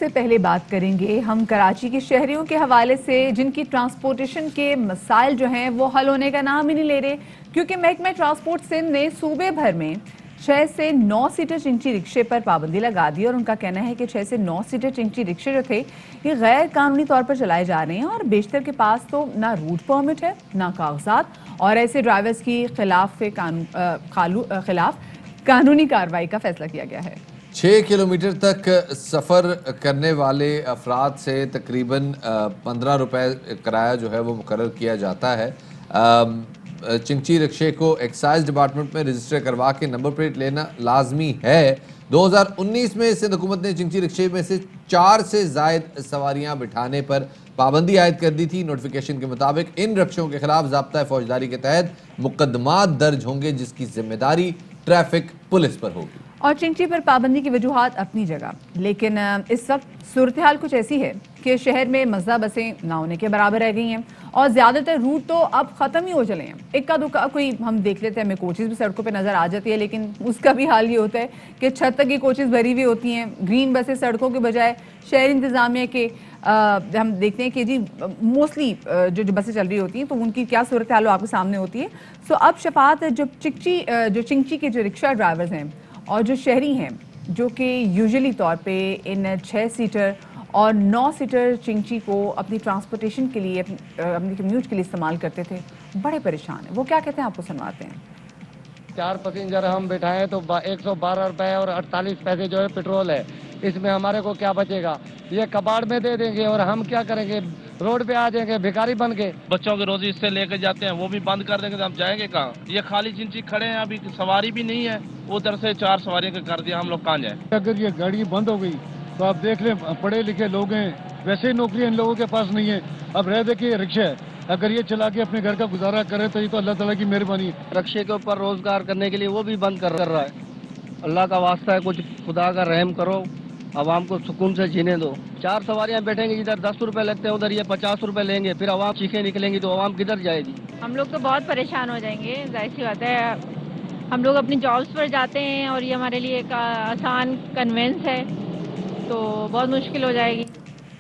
से पहले बात करेंगे हम कराची के शहरियों के हवाले से, जिनकी ट्रांसपोर्टेशन के मसाइल जो हैं वो हल होने का नाम ही नहीं ले रहे, क्योंकि महकमा ट्रांसपोर्ट सिंध ने सूबे भर में 6 से 9 सीटर चिंची रिक्शे पर पाबंदी लगा दी और उनका कहना है कि 6 से 9 सीटर चिंची रिक्शे जो थे ये गैर कानूनी तौर पर चलाए जा रहे हैं और बेशतर के पास तो ना रूट परमिट है ना कागजात, और ऐसे ड्राइवर्स की खिलाफ कानूनी कार्रवाई का फैसला किया गया है। 6 किलोमीटर तक सफ़र करने वाले अफराद से तकरीबन 15 रुपए किराया जो है वो मुकर्रर किया जाता है। चिंची रिक्शे को एक्साइज डिपार्टमेंट में रजिस्टर करवा के नंबर प्लेट लेना लाजमी है। 2019 में सिंध हुकूमत ने चिंची रिक्शे में से 4 से ज़ायद सवारियां बिठाने पर पाबंदी आयद कर दी थी। नोटिफिकेशन के मुताबिक इन रिक्शों के खिलाफ ज़ाब्ता फौजदारी के तहत मुकदमात दर्ज होंगे, जिसकी जिम्मेदारी ट्रैफिक पुलिस पर होगी। और चिंची पर पाबंदी की वजूहात अपनी जगह, लेकिन इस वक्त सूरत हाल कुछ ऐसी है कि शहर में मज़ा बसें ना होने के बराबर रह गई हैं और ज़्यादातर रूट तो अब ख़त्म ही हो चले हैं। इक्का दुक्का कोई हम देख लेते हैं, हमें कोचेज़ भी सड़कों पे नज़र आ जाती है, लेकिन उसका भी हाल ये होता है कि छत तक की कोचेज़ भरी हुई होती हैं। ग्रीन बसें सड़कों के बजाय शहर इंतज़ामिया के हम देखते हैं कि जी मोस्टली जो बसें चल रही होती हैं तो उनकी क्या सूरत हाल आपके सामने होती है। सो अब शफात जो चिंची के जो रिक्शा ड्राइवर्स हैं और जो शहरी हैं, जो कि यूजुअली तौर पे इन 6 सीटर और 9 सीटर चिंची को अपनी ट्रांसपोर्टेशन के लिए, अपनी कम्यूट के लिए इस्तेमाल करते थे, बड़े परेशान हैं। वो क्या कहते हैं आपको सुनवाते हैं। 4 पैसेंजर हम बिठाएं तो 112 रुपए और 48 पैसे जो है पेट्रोल है, इसमें हमारे को क्या बचेगा? ये कबाड़ में दे देंगे और हम क्या करेंगे? रोड पे आ जाएंगे भिखारी बन के। बच्चों की रोजी इससे लेकर जाते हैं, वो भी बंद कर देंगे तो हम जाएंगे कहाँ? ये खाली चिंची खड़े हैं, अभी सवारी भी नहीं है। उधर से 4 सवारियों का कर दिया, हम लोग कहाँ जाए? अगर ये गाड़ी बंद हो गई तो आप देख लें, पढ़े लिखे लोग हैं, वैसे ही नौकरी इन लोगों के पास नहीं है। अब रह दे कि ये रिक्शा है, अगर ये चला के अपने घर का गुजारा करे तो ये तो अल्लाह ताला की मेहरबानी है। रिक्शे के ऊपर रोजगार करने के लिए वो भी बंद कर रहा है। अल्लाह का वास्ता है, कुछ खुदा का रहम करो, आवाम को सुकून से जीने दो। 4 सवारियां बैठेंगे, इधर 10 रुपए लगते हैं, उधर ये 50 रुपए लेंगे, फिर आवाम चीखें निकलेंगी तो आवाम किधर जाएगी? हम लोग तो बहुत परेशान हो जाएंगे, जाहिर सी बात है। हम लोग अपनी जॉब्स पर जाते हैं और ये हमारे लिए एक आसान कन्वेंस है, तो बहुत मुश्किल हो जाएगी।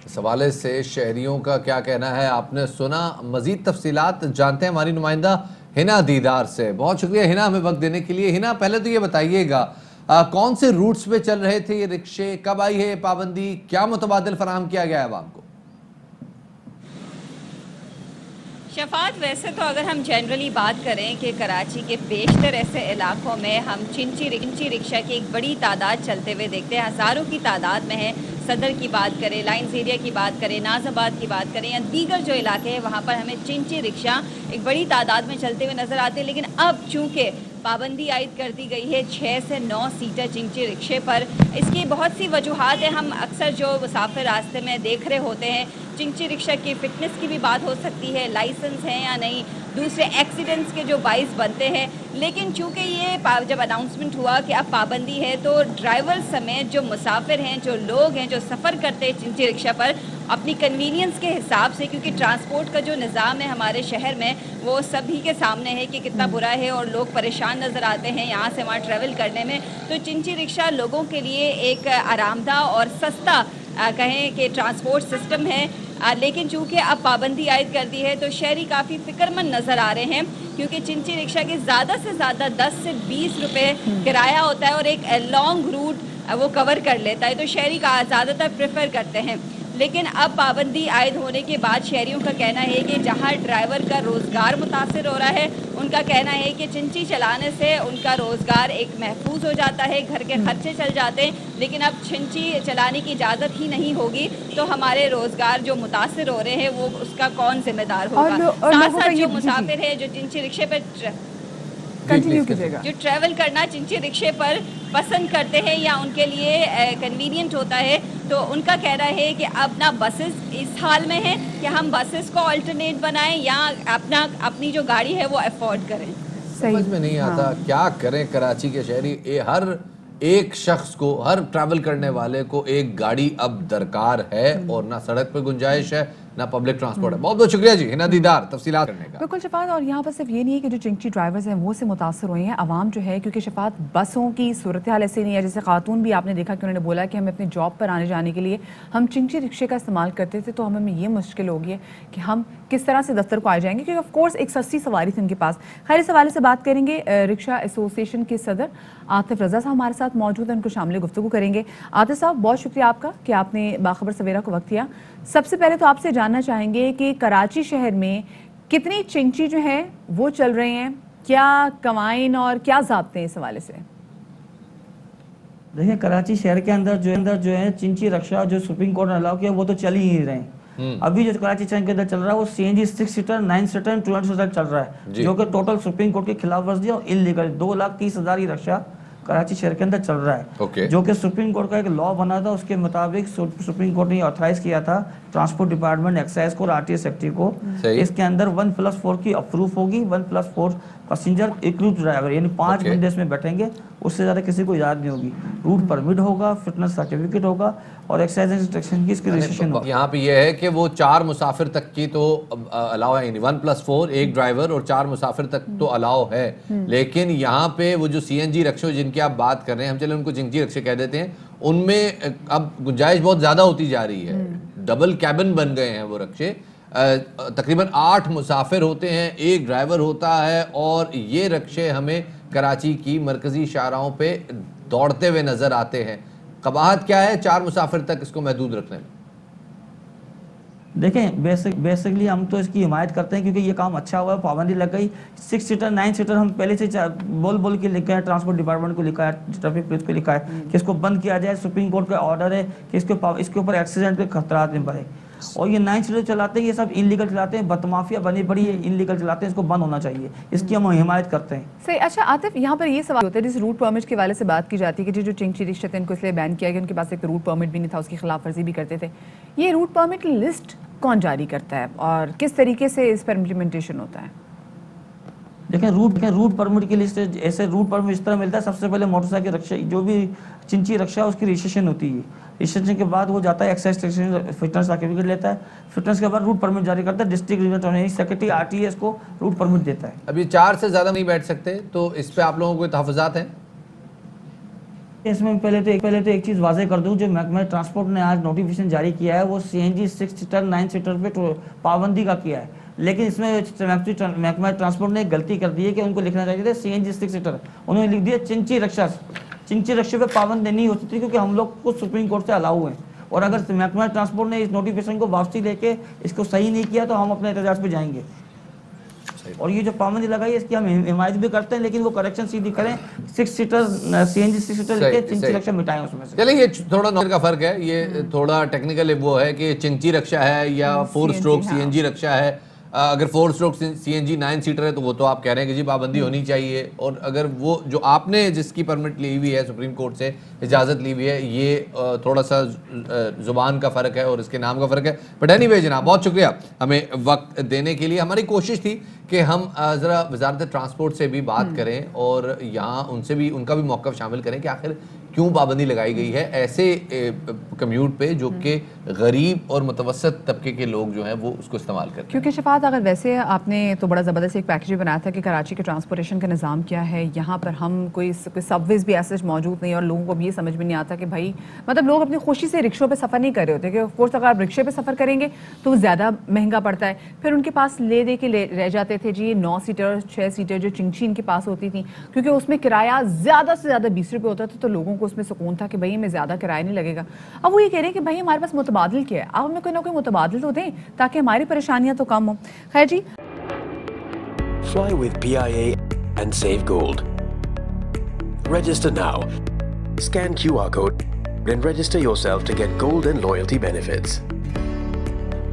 इस हवाले से शहरियों का क्या कहना है आपने सुना। मजीद तफसीलात जानते हैं हमारी नुमाइंदा हिना दीदार से। बहुत शुक्रिया हिना हमें वक्त देने के लिए। हिना, पहले तो ये बताइएगा कौन से रूट्स पे चल रहे थे ये रिक्शे, कब आई है ये पाबंदी, क्या मुतबादिल फराहम किया गया है आवाम को? शफात, वैसे तो अगर हम जनरली बात करें कि कराची के बेशतर ऐसे इलाकों में हम चिंची रिक्शा की एक बड़ी तादाद चलते हुए देखते हैं, हज़ारों की तादाद में है। सदर की बात करें, लाइन्स एरिया की बात करें, नाज़ाबाद की बात करें या दीगर जो इलाके हैं वहाँ पर हमें चिंची रिक्शा एक बड़ी तादाद में चलते हुए नज़र आते हैं। लेकिन अब चूँकि पाबंदी आयद कर दी गई है 6 से 9 सीटर चिंची रिक्शे पर, इसकी बहुत सी वजूहात है। हम अक्सर जो मुसाफिर रास्ते में देख रहे होते हैं, चिंची रिक्शा की फ़िटनेस की भी बात हो सकती है, लाइसेंस है या नहीं, दूसरे एक्सीडेंट्स के जो बाइस बनते हैं। लेकिन चूँकि ये जब अनाउंसमेंट हुआ कि अब पाबंदी है, तो ड्राइवर समेत जो मुसाफिर हैं, जो लोग हैं जो सफ़र करते हैं चिंची रिक्शा पर, अपनी कन्वीनियंस के हिसाब से, क्योंकि ट्रांसपोर्ट का जो निज़ाम है हमारे शहर में वो सभी के सामने है कि कितना बुरा है और लोग परेशान नज़र आते हैं यहाँ से वहाँ ट्रैवल करने में। तो चिंची रिक्शा लोगों के लिए एक आरामदा और सस्ता कहें कि ट्रांसपोर्ट सिस्टम है। लेकिन चूँकि अब पाबंदी आयद कर दी है तो शहरी काफ़ी फ़िक्रमंद नज़र आ रहे हैं, क्योंकि चिंची रिक्शा के ज़्यादा से ज़्यादा 10 से 20 रुपए किराया होता है और एक लॉन्ग रूट वो कवर कर लेता है, तो शहरी का ज़्यादातर प्रेफर करते हैं। लेकिन अब पाबंदी आयद होने के बाद शहरियों का कहना है कि जहां ड्राइवर का रोज़गार मुतासिर हो रहा है, उनका कहना है कि चिंची चलाने से उनका रोज़गार एक महफूज हो जाता है, घर के खर्चे चल जाते हैं। लेकिन अब चिंची चलाने की इजाज़त ही नहीं होगी तो हमारे रोज़गार जो मुतासिर हो रहे हैं वो उसका कौन जिम्मेदार होगा? साथ साथ जो मुसाफिर है जो चिंची रिक्शे पर कंटिन्यू कीजिएगा, जो ट्रैवल करना चिंची रिक्शे पर पसंद करते हैं या उनके लिए कन्वीनियंट होता है, तो उनका कहना है कि अब ना बसेस इस हाल में है कि हम बसेस को अल्टरनेट बनाएं या अपनी जो गाड़ी है वो अफोर्ड करें। समझ में नहीं आता क्या करें कराची के शहरी। हर एक शख्स को, हर ट्रैवल करने वाले को एक गाड़ी अब दरकार है और ना सड़क पर गुंजाइश है ना पब्लिक ट्रांसपोर्ट है। बहुत बहुत शुक्रिया जी हिना दीदार तफसीलात करने का। बिल्कुल शफात, और यहाँ पर सिर्फ ये नहीं है कि जो चिंची ड्राइवर्स हैं वो से मुतासर हुए हैं, आवाम जो है, क्योंकि शफात बसों की सूरत हाल ऐसी नहीं है। जैसे खातून भी आपने देखा कि उन्होंने बोला कि हमें अपनी जॉब पर आने जाने के लिए हम चिंची रिक्शे का इस्तेमाल करते थे, तो हमें ये मुश्किल होगी है कि हम किस तरह से दफ्तर को आ जाएंगे, क्योंकि ऑफकोर्स एक सस्ती सवारी थी उनके पास। खैर, इस हवाले से बात करेंगे रिक्शा एसोसिएशन के सदर आतिफ रजा साहब हमारे साथ मौजूद हैं, उनको शामिल गुफ्तगू करेंगे। आतिफ साहब, बहुत शुक्रिया आपका कि आपने बाखबर सवेरा को वक्त दिया। सबसे पहले तो आपसे जानना चाहेंगे कि कराची शहर में कितनी चिंची जो है वो चल रही हैं, क्या कवाइन और क्या ज़ाब्ते हैं इस हवाले से? देखिए, कराची शहर के अंदर जो है चिंची रिक्शा जो सुप्रीम कोर्ट ने अलाउ किया वो तो चल ही नहीं रहे हैं। अभी जो कराची शहर के अंदर चल रहा है वो CNG 6 सीटर, 9 सीटर, 20 सीटर चल रहा है, जो कि टोटल सुप्रीम कोर्ट की खिलाफ वर्जी और इलीगल 2,30,000 ही रिक्शा कराची शहर के अंदर चल रहा है। जो कि सुप्रीम कोर्ट का एक लॉ बना था, उसके मुताबिक सुप्रीम कोर्ट ने ऑथराइज किया था ट्रांसपोर्ट डिपार्टमेंट, एक्साइज को और RTS एक्टिव को। इसके अंदर 1+4 की अप्रूव होगी, 1+4 पैसेंजर एक रूट ड्राइवर, यानी 5 बंदे इसमें बैठेंगे, उससे ज्यादा किसी को इजाजत नहीं होगी। रूट परमिट होगा, फिटनेस सर्टिफिकेट होगा और एक्साइज इंस्ट्रक्शन की इसकी रजिस्ट्रेशन होगा। यहाँ पे ये है कि वो 4 मुसाफिर तक की तो अलाउ है, 1+4 एक ड्राइवर और 4 मुसाफिर तक तो अलाउ है। लेकिन यहाँ पे वो जो CNG रिक्शे जिनकी आप बात कर रहे हैं, हम चले उनको चिंची रिक्शे कह देते हैं, उनमें अब गुंजाइश बहुत ज्यादा होती जा रही है। डबल कैबिन बन गए हैं वो रिक्शे, तकरीबन 8 मुसाफिर होते हैं, एक ड्राइवर होता है, और ये रिक्शे हमें कराची की मरकजी शाहराहों पे दौड़ते हुए नजर आते हैं। कबाहत क्या है 4 मुसाफिर तक इसको महदूद रखने में? देखें, बेसिकली हम तो इसकी हिमायत करते हैं, क्योंकि ये काम अच्छा हुआ है, पाबंदी लग गई। 6 सीटर, 9 सीटर हम पहले से बोल के लिखा है, ट्रांसपोर्ट डिपार्टमेंट को लिखा है, ट्रैफिक पुलिस को लिखा है कि इसको बंद किया जाए। सुप्रीम कोर्ट का ऑर्डर है कि इसके ऊपर एक्सीडेंट के खतरा नहीं बढ़े। और ये 9 सीटर चलाते हैं, ये सब इनलीगल चलाते हैं, बदमाफिया बनी पड़ी है, इनलीगल चलाते हैं, इसको बंद होना चाहिए, इसकी हम हिमायत करते हैं। सही। अच्छा आतिफ, यहाँ पर ये सवाल होता है, जिस रूट परमिट के वाले से बात की जाती है कि जो चिंची रिक्शा थे इनको इसलिए बैन किया गया, उनके पास एक रूट परमिट भी नहीं था, उसकी खिलाफ वर्जी भी करते थे। ये रूट परमिट की लिस्ट कौन जारी करता है और किस तरीके से इस पर इम्प्लीमेंटेशन होता है? देखें, रूट परमिट की लिस्ट ऐसे रूट परमिट इस तरह मिलता है। सबसे पहले मोटरसाइकिल रिक्शा, जो भी चिंची रिक्शा, उसकी रजिस्ट्रेशन होती है। रजिस्ट्रेशन के बाद वो जाता है एक्साइज फिटनेस सर्टिफिकेट लेता है, फिटनेस के बाद रूट परमिट जारी करता है, डिस्ट्रिक्ट रिजनल सेक्रेटरी RTS को रूट परमिट देता है। अभी 4 से ज्यादा नहीं बैठ सकते, तो इस पे आप लोगों को तहफ़्फ़ुज़ात हैं? इसमें पहले तो एक चीज़ वाज़ेह कर दूं, जो महकमा ट्रांसपोर्ट ने आज नोटिफिकेशन जारी किया है वो CNG 6 सीटर, 9 सीटर पे पाबंदी का किया है। लेकिन इसमें महकमा ट्रांसपोर्ट ने एक गलती कर दी है कि उनको लिखना चाहिए था CNG 6 सीटर, उन्होंने लिख दिया चिंची रिक्शा। चिंची रिक्शे पे पाबंदी नहीं होती थी, क्योंकि हम लोग को सुप्रीम कोर्ट से अलाउ है। और अगर महकमा ट्रांसपोर्ट ने इस नोटिफिकेशन को वापसी लेके इसको सही नहीं किया तो हम अपने एहतजाज पे जाएंगे। और ये जो पाबंदी लगाई है इसकी हम हिमायत भी करते हैं, लेकिन वो करेक्शन सीधी करें, 6 सीटर CNG 6 सीटर लेके चिंची रिक्शा मिटाएं उसमें से। चलिए, ये थोड़ा नॉलेज का फर्क है, ये थोड़ा टेक्निकल वो है कि चिंची रिक्शा है या 4 स्ट्रोक CNG रिक्शा है। अगर 4 स्ट्रोक CNG 9 सीटर है तो वो तो आप कह रहे हैं कि जी पाबंदी होनी चाहिए, और अगर वो जो आपने जिसकी परमिट ली हुई है सुप्रीम कोर्ट से इजाज़त ली हुई है, ये थोड़ा सा ज़ुबान का फ़र्क है और इसके नाम का फ़र्क है। बट एनीवे जनाब, बहुत शुक्रिया हमें वक्त देने के लिए। हमारी कोशिश थी कि हम ज़रा वजारत ट्रांसपोर्ट से भी बात करें और यहाँ उनसे भी उनका भी मौक़िफ़ शामिल करें कि आखिर क्यों पाबंदी लगाई गई है ऐसे कम्यूट पे जो कि गरीब और मुतवसत तबके के लोग जो हैं वो उसको इस्तेमाल करते हैं। क्योंकि शफात, अगर वैसे आपने तो बड़ा ज़बरदस्त एक पैकेज भी बनाया था कि कराची के ट्रांसपोर्टेशन का निज़ाम क्या है, यहाँ पर हम कोई सबवेज भी ऐसे मौजूद नहीं, और लोगों को भी ये समझ में नहीं आता कि भाई मतलब लोग अपनी खुशी से रिक्शों पर सफ़र नहीं कर रहे होते, कि ऑफकोर्स अगर आप रिक्शे पर सफ़र करेंगे तो वो ज़्यादा महंगा पड़ता है। फिर उनके पास ले रह जाते थे जी 9 सीटर 6 सीटर जो चिंची इनके पास होती थी, क्योंकि उसमें किराया ज़्यादा से ज़्यादा 20 रुपये होता था, तो लोगों को उसमें सुकून था कि भाई हमें ज़्यादा किराया नहीं लगेगा। अब वो ये कह रहे हैं कि भाई हमारे पास मुतबादिल क्या है, आप हमें कोई ना कोई मुतबादिल तो दें ताकि हमारी परेशानियां तो कम हो। खैर जी, Fly with PIA and save gold. Register now. Scan QR code and register yourself to get gold and loyalty benefits.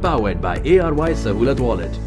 Powered by ARY Sahulat Wallet.